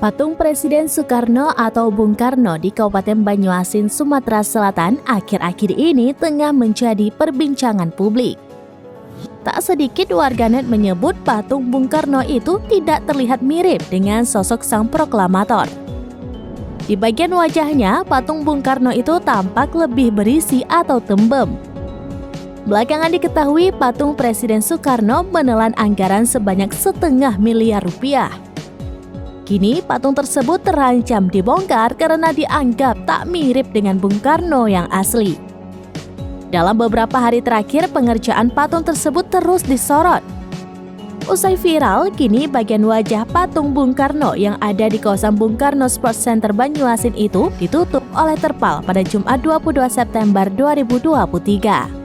Patung Presiden Soekarno atau Bung Karno di Kabupaten Banyuasin, Sumatera Selatan akhir-akhir ini tengah menjadi perbincangan publik. Tak sedikit warganet menyebut patung Bung Karno itu tidak terlihat mirip dengan sosok sang proklamator. Di bagian wajahnya, patung Bung Karno itu tampak lebih berisi atau tembem. Belakangan diketahui patung Presiden Soekarno menelan anggaran sebanyak setengah miliar rupiah. Kini patung tersebut terancam dibongkar karena dianggap tak mirip dengan Bung Karno yang asli. Dalam beberapa hari terakhir, pengerjaan patung tersebut terus disorot. Usai viral, kini bagian wajah patung Bung Karno yang ada di kawasan Bung Karno Sports Center Banyuasin itu ditutup oleh terpal pada Jumat 22 September 2023.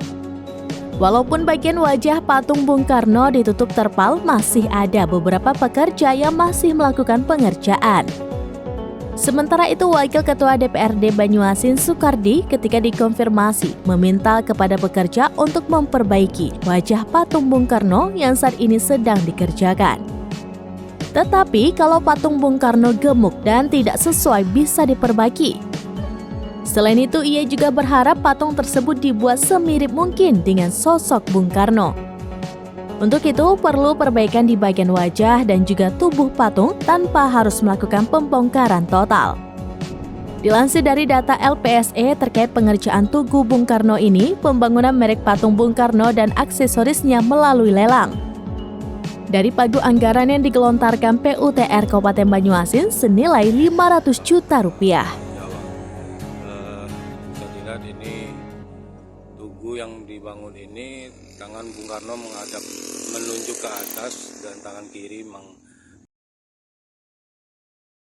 Walaupun bagian wajah patung Bung Karno ditutup terpal, masih ada beberapa pekerja yang masih melakukan pengerjaan. Sementara itu, Wakil Ketua DPRD Banyuasin Soekardi ketika dikonfirmasi meminta kepada pekerja untuk memperbaiki wajah patung Bung Karno yang saat ini sedang dikerjakan. Tetapi kalau patung Bung Karno gemuk dan tidak sesuai bisa diperbaiki. Selain itu, ia juga berharap patung tersebut dibuat semirip mungkin dengan sosok Bung Karno. Untuk itu, perlu perbaikan di bagian wajah dan juga tubuh patung tanpa harus melakukan pembongkaran total. Dilansir dari data LPSE terkait pengerjaan tugu Bung Karno ini, pembangunan merek patung Bung Karno dan aksesorisnya melalui lelang. Dari pagu anggaran yang digelontarkan PUTR Kabupaten Banyuasin senilai 500 juta rupiah. Ini tugu yang dibangun ini, tangan Bung Karno menghadap menunjuk ke atas dan tangan kiri